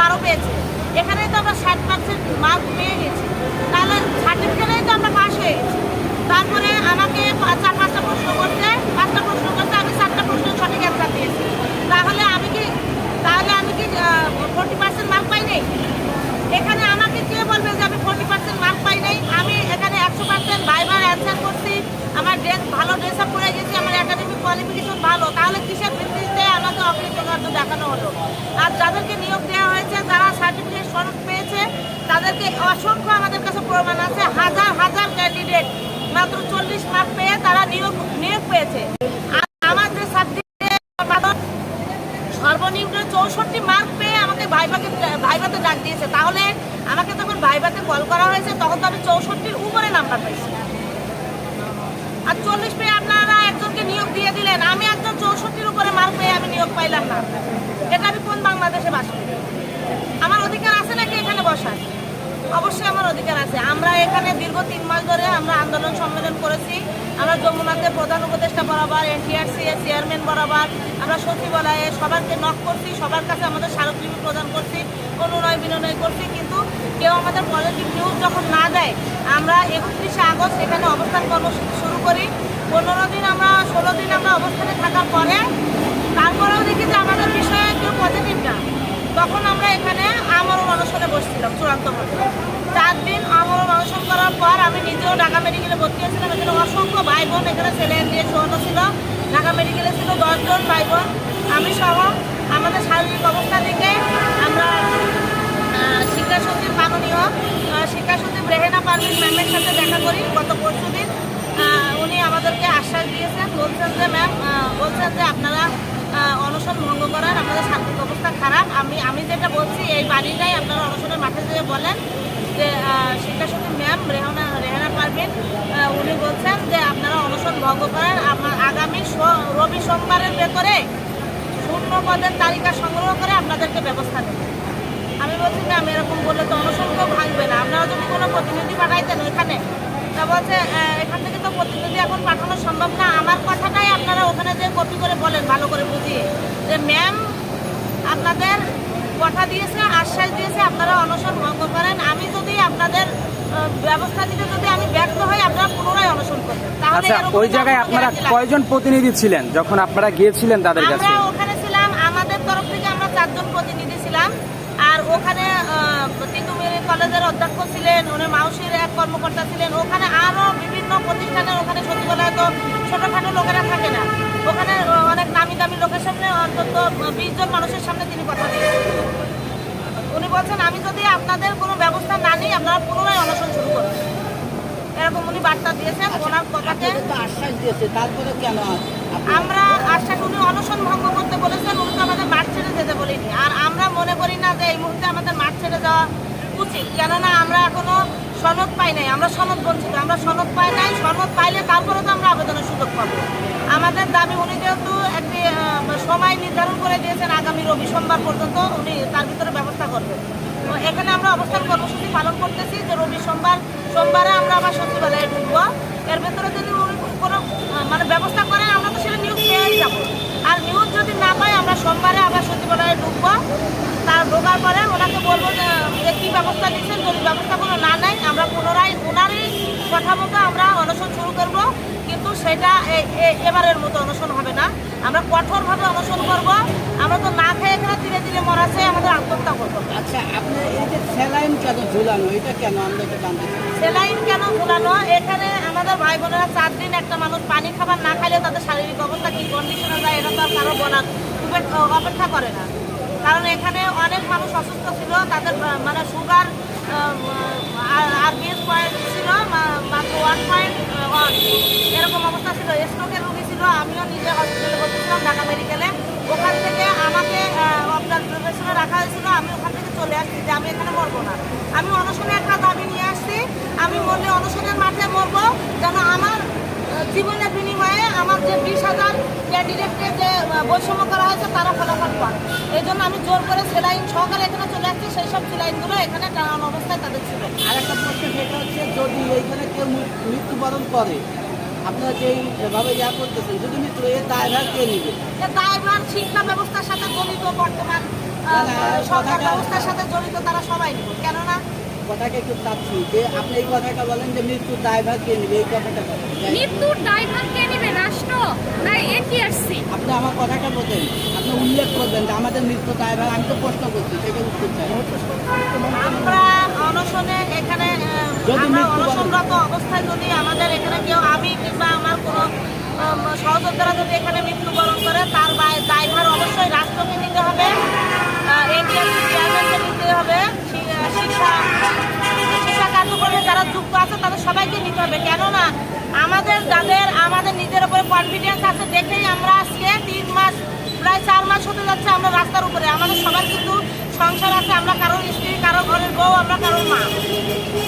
12 পেয়েছে, এখানেই তো আমরা 60% মার্ক পেয়ে গেছি, তাহলে সার্টিফিকেটেই তো আমরা পাস হয়ে গেছি। তারপরে আমাকে 4-5টা প্রশ্ন করতে, 5টা প্রশ্ন করতে আমি 4টা প্রশ্ন সঠিক অ্যান্সার দিয়েছি। তাহলে আমি কি 40% মার্ক পাই নাই? এখানে আমাকে কে বলবে যে আমি 40% মার্ক পাই নাই? আমি এখানে 100% ভাইবার অ্যান্সার করছি, আমার ভালো ড্রেস আপ পরে গেছি, আমার একাডেমিক কোয়ালিফিকেশন ভালো, তাহলে কিসের ভিত্তিতে আমাকে অকৃতকার্য দেখানো হলো? আর যাদেরকে নিয়োগ দেওয়া হয়েছে, যারা সার্টিফিকেট সনদ পেয়েছে, তাদেরকে অসংখ্য আমাদের কাছে প্রমাণ আছে, হাজার হাজার ক্যান্ডিডেট মাত্র 40 মার্ক পেয়ে তারা নিয়োগ পেয়েছে। আর আমার যে সাবজেক্টে সর্বনিম্ন 64 মার্ক পেয়ে আমাকে ভাইভাতে ডাক দিয়েছে, তাহলে আমাকে তখন ভাইভাতে কল করা হয়েছে, তখন তো আমি 64-র উপরে নাম্বার পাইছি। আর 40 পেয়ে আপনারা একজনকে নিয়োগ দিয়ে দিলেন, আমি একজন 64-র উপরে মার্ক পেয়ে আমি নিয়োগ পাইলাম না। এটা আমি কোন বাংলাদেশে বাস করি? আমার অধিকার আছে নাকি এখানে বসার? অবশ্যই আমার অধিকার আছে। আমরা এখানে দীর্ঘ 3 মাস ধরে আমরা আন্দোলন সম্মেলন করেছি। আমরা যমুনাতে প্রধান উপদেষ্টা বরাবর, এনটিআরসি এর চেয়ারম্যান বরাবর, আমরা সচিবালয়ে সবাইকে নক করছি, সবার কাছে আমাদের স্মারকলিপি প্রদান করছি, অনুনয় বিনয় করছি, কিন্তু কেউ আমাদের পজিটিভ নিউজ যখন না দেয়, আমরা 31শে আগস্ট এখানে অবস্থান কর্মসূচি শুরু করি। 16 দিন আমরা অবস্থানে থাকার পরে তারপরেও দেখি যে আমাদের বিষয়ে কেউ পজিটিভ না। তখন আমরা এখানে আমরণ অনশনে বসছিলাম চূড়ান্তভাবে। 4 দিন আমরণ অনশন করার পর আমি নিজেও ঢাকা মেডিকেলে ভর্তি হয়েছিলাম। এখানে অসংখ্য ভাই বোন এখানে ছেলেন দিয়ে শোয়ানো ছিল। ঢাকা মেডিকেলে ছিল 10 জন ভাই বোন, আমি সহ। আমাদের শারীরিক অবস্থা থেকে আমরা শিক্ষা সচিব মাননীয় শিক্ষা সচিব রেহেনা পারভিন ম্যামের সাথে দেখা করি গত পরশুদিন। উনি আমাদেরকে আশ্বাস দিয়েছেন, বলছেন যে আপনারা অনশন ভঙ্গ করার, আমাদের শারীরিক অবস্থা খারাপ। আমি যেটা বলছি এই বাড়িটাই আপনারা অনশনের মাঠে যেয়ে বলেন যে শিক্ষা সচিব ম্যাম রেহানা পারভিন উনি বলছেন যে আপনারা অনশন ভঙ্গ করার, আগামী রবি সোমবারের ভেতরে শূন্য পদের তালিকা সংগ্রহ করে আপনাদেরকে ব্যবস্থা নেবেন। আমি বলছি ম্যাম এরকম বললে তো অনশন কেউ ভাঙবে না, আপনারা যদি কোনো প্রতিনিধি পাঠাইতেন ওইখানে। তা বলছে এখান থেকে তো প্রতিনিধি এখন পাঠানো সম্ভব না। আমার কথাটাই আপনারা ওখানে যে কপি করে বলেন ভালো করে বুঝিয়ে যে ম্যাম আপনাদের কথা দিয়েছে, আশ্বাস দিয়েছে আপনারা অনশন ভঙ্গ করেন। আমি যদি আপনাদের ব্যবস্থা নিতে যদি আমি ব্যর্থ হই, আপনারা পুনরায় অনশন করবেন। তাহলে ওই জায়গায় আপনারা কয়জন প্রতিনিধি ছিলেন যখন আপনারা গিয়েছিলেন তাদের কাছে? আমরা ওখানে ছিলাম, আমাদের তরফ থেকে আমরা 4 জন প্রতিনিধি ছিলাম। আর ওখানে তিতুমির কলেজের অধ্যক্ষ ছিলেন, ওনার মাউসির এক কর্মকর্তা ছিলেন। ওখানে আরও বিভিন্ন প্রতিষ্ঠানের, ওখানে সচিবালয়ে তো ছোটোখাটো লোকেরা থাকে না, ওখানে অনেক নামি দামি লোকের সামনে অন্তত 20 জন মানুষের সামনে তিনি কথা দিয়েছেন। উনি বলছেন আমি যদি আপনাদের কোনো ব্যবস্থা না নিই, আপনারা পুনরায় অনশন শুরু করবেন, এরকম উনি বার্তা দিয়েছেন। ওনার কথাকে আশ্বাস দিয়েছে, তারপরে কেন আমরা আশ্বাস, উনি অনশন ভঙ্গ করতে বলেছেন, উনি তো আমাদের মাঠ ছেড়ে যেতে বলিনি। আর আমরা মনে করি না যে এই মুহূর্তে আমাদের মাঠ ছেড়ে যাওয়া উচিত, কেননা আমরা এখনো সনদ পাই নাই, আমরা সনদ বঞ্চিত, আমরা সনদ পাই নাই। সনদ পাইলে তারপরে তো আমরা আবেদনের সুযোগ পাবো। আমাদের দাবি, উনি যেহেতু একটি সময় নির্ধারণ করে দিয়েছেন আগামী রবি সোমবার পর্যন্ত, উনি তার ভিতরে ব্যবস্থা করবেন। তো এখানে আমরা অবস্থান কর্মসূচি পালন করতেছি যে রবি সোমবারে আমরা আবার সচিবালয়ে ঢুকবো। এর ভেতরে যদি উনি কোনো ব্যবস্থা করেন, আমরা তো সেটা নিউজ পেয়েই যাবো। আর নিউজ যদি না পাই, আমরা সোমবারে আবার সচিবালয়ে ঢুকবো। তার ঢোকার পরে ওনাকে বলবো যে কী ব্যবস্থা নিচ্ছেন, যদি ব্যবস্থা কোনো না নেয় আমরা পুনরায় ওনারই কথা মতো আমরা অনশন শুরু করব। কিন্তু সেটা এবারের মতো অনশন হবে না, আমরা কঠোরভাবে অনশন করব। আমরা তো না খেয়ে এখানে ধীরে ধীরে মরা চাই, আমাদের আত্মহত্যা করবো। আচ্ছা, আপনার এই যে স্যালাইন কেন ঝুলানো, এটা কেন আমরা এটা জানতে চাই? স্যালাইন কেন ঝুলানো? এখানে আমাদের ভাই বোনেরা 4 দিন একটা মানুষ পানি খাবার না খাইলে তাদের শারীরিক অবস্থা কী কন্ডিশনে যায়, এটা তো আর কারো বলার অপেক্ষা করে না। কারণ এখানে অনেক মানুষ অসুস্থ ছিল, তাদের সুগার RBS পয়েন্ট ছিল মাত্র 1.1, এরকম অবস্থা ছিল। স্ট্রোকের রোগী ছিল। আমিও নিজে হসপিটালে বসেছিলাম ঢাকা মেডিকেলে। ওখান থেকে আমাকে অবজারভেশনে রাখা হয়েছিল। আমি ওখান থেকে চলে আসছি যে আমি এখানে মরবো না। আমি অনশনে একটা দাবি নিয়ে আসছি, আমি মরলে অনশনের মাঠে মরবো, যেন আমার জীবনের বিনিময়ে আমার যে 20,000 ক্যান্ডিডেটকে যে বৈষম্য করা হয়েছে তারা ফলাফল পান। এই জন্য আমি জোর করে সেলাইন সহকারে এখানে চলে আসছি। সেই সব সেলাইনগুলো এখানে টানানো অবস্থায় তাদের ছিল। আর একটা প্রশ্ন, সেটা হচ্ছে যদি এইখানে কেউ মৃত্যুবরণ করে, আপনারা যেভাবে করতেছেন, যদি মৃত্যু, এর দায়ভার কে নেবে? দায়ভার শিক্ষা ব্যবস্থার সাথে জড়িত বর্তমান সরকার ব্যবস্থার সাথে জড়িত তারা সবাই নিব, কেননা কথাকে একটু চাচ্ছি যে আপনি এই কথাটা বলেন যে মৃত্যুর দায়ভার কে নেবে, এই কথাটা বলেন। মৃত্যুর দায়ভার কে নেবে, রাষ্ট্র না এনটিআরসি? আপনি আমার কথাটা বলেন, আপনি উল্লেখ করবেন যে আমাদের মৃত্যুর দায়ভার। আমি তো প্রশ্ন করছি, সেটা উত্তর চাই। আমরা অনশনে এখানে যদি আমরা মৃত্যুবরণ- অনশনরত অবস্থায় যদি আমাদের এখানে কেউ, আমি কিংবা আমার কোনো সহযোদ্ধারা যদি এখানে মৃত্যুবরণ করে, তার দায়ভার অবশ্যই রাষ্ট্রকে নিতে হবে, এনটিআরসি চেয়ারম্যানকে নিতে হবে, শিক্ষা কার্যক্রমে যারা যুক্ত আছে তাদের সবাইকে নিতে হবে। কেননা আমাদের নিজের উপরে কনফিডেন্স আছে দেখেই আমরা আজকে 3 মাস, প্রায় 4 মাস হতে যাচ্ছে আমরা রাস্তার উপরে। আমাদের সবার কিন্তু সংসার আছে, আমরা কারোর স্ত্রী, কারো ঘরের বউ, আমরা কারোর মা।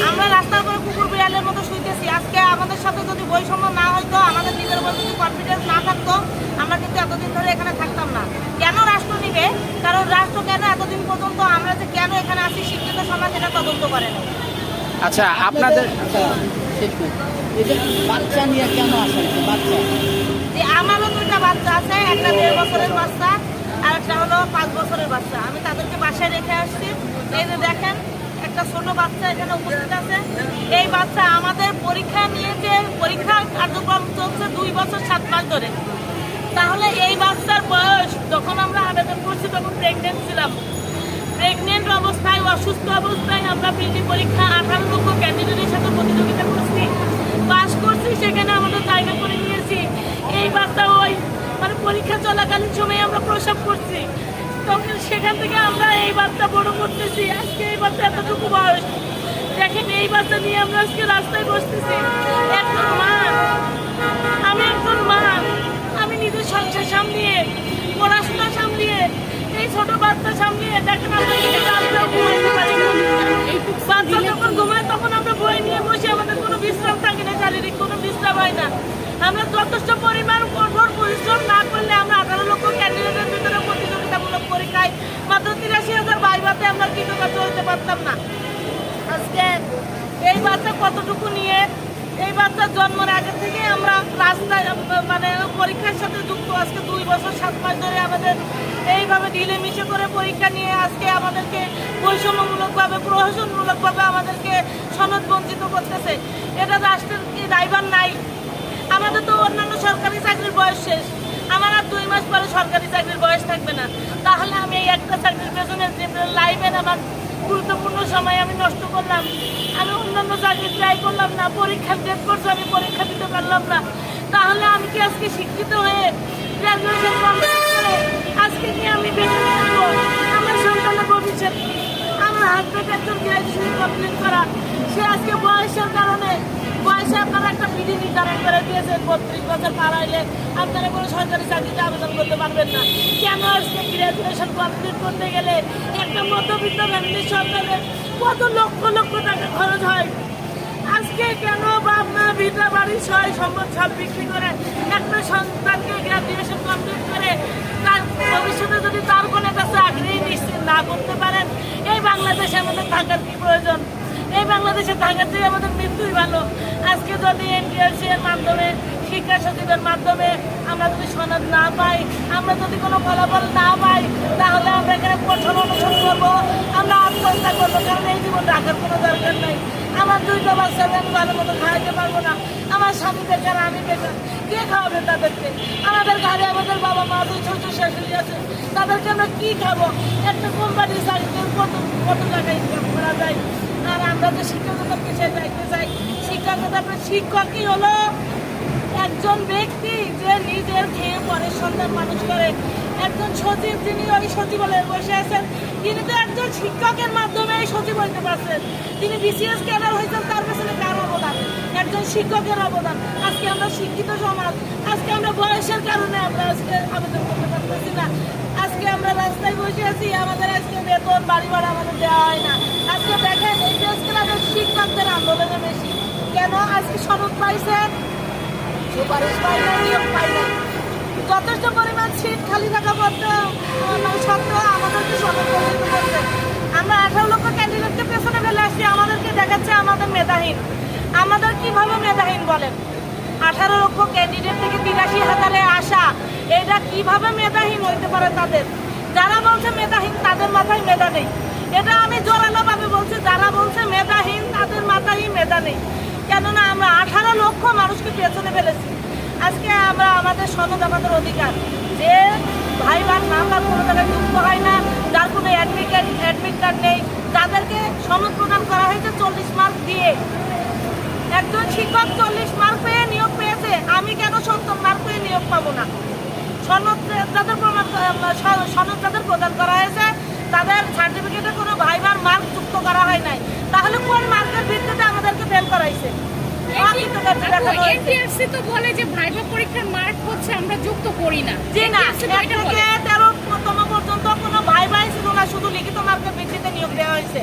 আমরা রাস্তার উপরে কুকুর বিড়ালের মতো শুইতেছি। আজকে আমাদের সাথে যদি বৈষম্য না হইতো, আমাদের নিজের উপর যদি কনফিডেন্স না থাকতো, আমরা কিন্তু এতদিন ধরে এখানে থাকতাম না। কেন রাষ্ট্র নিবে? কারণ রাষ্ট্র কেন এতদিন পর্যন্ত আমরা যে কেন এখানে আছি শিক্ষিত সমাজ এটা তদন্ত করে না। আচ্ছা, আপনাদের আচ্ছা, শেষ করি। এই যে বাচ্চা নিয়ে কেন আসেন? বাচ্চা যে আমারও 2টা বাচ্চা আছে, একটা 1.5 বছরের বাচ্চা আর একটা হলো 5 বছরের বাচ্চা। আমি তাদেরকে বাসায় রেখে আসছি। এই যে দেখেন, একটা ছোট বাচ্চা এখানে উপস্থিত আছে। এই বাচ্চা আমাদের পরীক্ষা নিয়েছে, পরীক্ষা কার্যক্রম চলছে 2 বছর 7 মাস ধরে। তাহলে এই বাচ্চার বয়স যখন আমরা আবেদন করছি তখন প্রেগনেন্ট ছিলাম। প্রেগনেন্ট অবস্থায়, অসুস্থ অবস্থায় আমরা পিজি পরীক্ষা 18 লক্ষ ক্যান্ডিডেটের সাথে প্রতিযোগিতা করছি, পাস করছি, সেখানে আমাদের জায়গা করে নিয়েছি। এই বাচ্চা মানে পরীক্ষা চলাকালীন সময়ে আমরা প্রসব করছি, তখন সেখান থেকে আমরা এই বাচ্চা বড় করতেছি। আজকে এই বাচ্চা এতটুকু বয়স, দেখেন এই বাচ্চা নিয়ে আমরা আজকে রাস্তায় বসতেছি। একজন মা, আমি একজন মা, আমি নিজের সংসার সামলিয়ে, পড়াশোনা সামলিয়ে, এই ছোট বাচ্চা সামলিয়ে, দেখেন আমরা ঘুমাইতে পারি না। বাচ্চা যখন ঘুমায় তখন আমরা বই নিয়ে বসে, আমাদের কোনো বিশ্রাম থাকে না, শারীরিক কোনো বিশ্রাম হয় না। আমরা যথেষ্ট পরিমাণ কঠোর পরিশ্রম না করলে আমরা 18 লক্ষ ক্যান্ডিডেটের ভিতরে প্রতিযোগিতামূলক পরীক্ষায় মাত্র 83,000 ভাইভাতে আমরা কৃতকার্য হতে পারতাম না। আজকে এই বাচ্চা কতটুকু নিয়ে, এই বাচ্চার জন্মের আগে থেকে আমরা রাস্তায় মানে পরীক্ষার সাথে যুক্ত। আজকে 2 বছর 7 মাস ধরে আমাদের এইভাবে ঢিলেমিশে করে পরীক্ষা নিয়ে আজকে আমাদেরকে বৈষম্যমূলকভাবে, প্রহসনমূলকভাবে আমাদেরকে সনদ বঞ্চিত করতেছে। এটা রাষ্ট্রের কি দায়ভার নাই? আমাদের তো অন্যান্য সরকারি চাকরির বয়স শেষ, আমার আর 2 মাস পরে সরকারি চাকরির বয়স থাকবে না। তাহলে আমি এই একটা চাকরির পেছনে যে লাইফের আমার গুরুত্বপূর্ণ সময় আমি নষ্ট করলাম। আমি অন্যান্য চাকরি ট্রাই করলাম না, পরীক্ষা ডেট করছে, আমি পরীক্ষা দিতে পারলাম না। তাহলে আমি কি আজকে শিক্ষিত হয়ে গ্র্যাজুয়েশন কমপ্লিট করে আজকে কি আমি বেঁচে থাকবো? আমার সন্তানের ভবিষ্যৎ কি? আমার হাজব্যান্ড একজন গ্র্যাজুয়েশন কমপ্লিট করা, সে আজকে বয়সের কারণে, বয়সে আপনারা একটা বিধি নির্ধারণ করে দিয়েছেন 32 বছর পার হইলে আপনারা কোনো সরকারি চাকরিতে আবেদন করতে পারবেন না। কেন আজকে গ্র্যাজুয়েশন কমপ্লিট করতে গেলে একটা মধ্যবিত্ত ফ্যামিলির সন্তানের কত লক্ষ লক্ষ টাকা খরচ হয়? আজকে কেন বাপ মা ভিটা বাড়ি সয় সম্পদ সব বিক্রি করে একটা সন্তানকে গ্র্যাজুয়েশন কমপ্লিট করে তার ভবিষ্যতে যদি তার কোনো একটা চাকরি নিশ্চিত না করতে পারেন, এই বাংলাদেশে আমাদের থাকার কি প্রয়োজন? এই বাংলাদেশে থাকার চেয়ে আমাদের মৃত্যুই ভালো। আজকে যদি এনটিআরসি এর মাধ্যমে, শিক্ষা সচিবের মাধ্যমে আমরা যদি সনদ না পাই, আমরা যদি কোনো ফলাফল না পাই, তাহলে আমরা এখানে কঠোর অনুসরণ করবো, আমরা আত্মহত্যা করবো। কারণ এই জীবন রাখার কোনো দরকার নাই। আমার 2টা বাচ্চাকে আমি ভালো মতো খাওয়াইতে পারবো না, আমার স্বামী বেকার, আমি বেকার, কে খাওয়াবে তাদেরকে? আমাদের ঘরে আমাদের বাবা মা, 2 শ্বশুর শাশুড়ি আছে, তাদেরকে আমরা কি খাবো? একটা কোম্পানির চাকরিতে কত টাকা ইনকাম করা যায়? আর আমরা যে শিক্ষকতার পেশায় যাইতে চাই, শিক্ষকই হলো একজন ব্যক্তি যে নিজের খেয়ে পরের সন্তান মানুষ করে। একজন সচিব, যিনি ওই সচিবালয়ে বসে আছেন, তিনি তো একজন শিক্ষকের মাধ্যমে এই সচিব হইতে পারছেন। তিনি বিসিএস ক্যাডার হয়েছেন, তার পেছনে কার অবদান? একজন শিক্ষকের অবদান। আজকে আমরা শিক্ষিত সমাজ, আজকে আমরা বয়সের কারণে আমরা আজকে আবেদন করতে পারতেছি না। আজকে আমরা রাস্তায় বসে আছি, আমাদের আজকে বেতন, বাড়ি ভাড়া আমাদের দেওয়া হয় না। আজকে দেখেন এই প্রেস ক্লাবের শিক্ষকদের আন্দোলনে বেশি। কেন? আজকে সনদ পাইছে, সুপারিশ পাই না, নিয়োগ পাই না। যথেষ্ট পরিমাণ সিট খালি থাকা সত্ত্বেও আমাদেরকে সনদ বঞ্চিত করছে। আমরা 18 লক্ষ ক্যান্ডিডেটকে পেছনে ফেলে আসছি, আমাদেরকে দেখাচ্ছে আমাদের মেধাহীন। আমাদের কিভাবে মেধাহীন বলেন? 18 লক্ষ ক্যান্ডিডেট থেকে 83,000-এ আসা, এটা কিভাবে মেধাহীন হইতে পারে তাদের? যারা বলছে বলছে মেধাহীন তাদের মাথায় মেধা নেই। এটা আমি জোরালোভাবে বলছি, যারা বলছে মেধাহীন তাদের মাথায় মেধা নেই। কেননা আমরা 18 লক্ষ মানুষকে পেছনে ফেলেছি। আজকে আমরা আমাদের সনদ, আমাদের অধিকার, যে ভাইবার নাম্বার কোনো জায়গায় যুক্ত হয় না, যার কোনো অ্যাডমিট কার্ড নেই, তাদেরকে সনদ প্রদান করা হয়েছে 40 মার্ক দিয়ে। একজন শিক্ষক 40 মার্ক পেয়ে নিয়োগ পেয়েছে, আমি কেন 70 মার্ক পেয়ে নিয়োগ পাবো না? সনদ যাদের প্রদান করা হয়েছে তাদের সার্টিফিকেটে কোনো ভাইবার মার্ক যুক্ত করা হয় নাই, তাহলে কোন মার্কের ভিত্তিতে আমাদেরকে ফেল করাইছে? এনটিআরসি তো বলে যে ভাইবা পরীক্ষার মার্ক হচ্ছে আমরা যুক্ত করি না। জি না, NTRC তো 1 এটা থেকে বলে। 13তম পর্যন্ত কোনো ভাইবাই ছিল না, শুধু লিখিত মার্কের ভিত্তিতে নিয়োগ দেওয়া হয়েছে।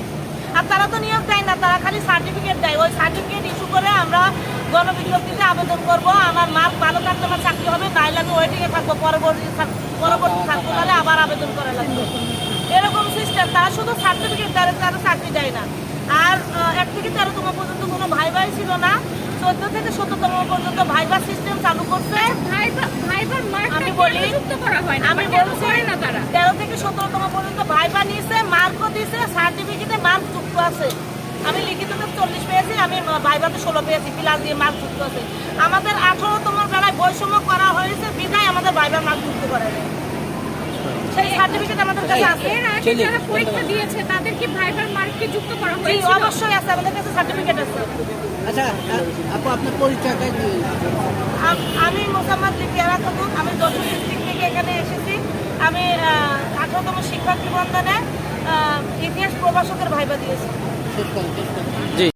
আর তারা তো নিয়োগ দেয় না, তারা খালি সার্টিফিকেট দেয়। ওই সার্টিফিকেট ইস্যু করে আমরা গণবিজ্ঞপ্তিতে আবেদন করব, আমার মার্ক ভালো থাকলে আমার চাকরি হবে, নাহলে আমি ওয়েটিংয়ে থাকবো, পরবর্তী থাকবো, তাহলে আবার আবেদন করা লাগবে। এরকম সিস্টেম। তারা শুধু সার্টিফিকেট দেয়, তারা চাকরি দেয় না। আর 1 থেকে 13তম পর্যন্ত কোনো ভাইবাই ছিল না, 14 থেকে 17তম পর্যন্ত ভাইবা সিস্টেম চালু করছে। ভাইবার মার্ক আমি বলি, যুক্ত করা হয় না, আমি কেন বলছি করে না তারা? 13 থেকে 17তম পর্যন্ত ভাইবা নিয়েছে, মার্কও দিয়েছে, সার্টিফিকেটে মার্ক যুক্ত আছে। আমি লিখিততে 40 পেয়েছি, আমি ভাইবাতে 16 পেয়েছি, প্লাস দিয়ে মার্ক যুক্ত আছে। আমাদের 18তম বেলায় বৈষম্য করা হয়েছে বিধায় আমাদের ভাইবার মার্ক যুক্ত করা যায়। সেই সার্টিফিকেট আমাদের কাছে আছে। এর আগে যারা পরীক্ষা দিয়েছে তাদের কি ভাইবার মার্ককে যুক্ত করা জি, হয়েছিল? অবশ্যই আছে, আমাদের কাছে সার্টিফিকেট আছে। আচ্ছা আপু, আপনার পরিচয়টা কি? আমি মোসাম্মদ লিপিয়ারা খাতুন, আমি যশোর ডিস্ট্রিক্ট থেকে এখানে এসেছি। আমি 18তম শিক্ষক নিবন্ধনে ইতিহাস প্রভাষকের ভাইবা দিয়েছি। শেষ করেন। জি।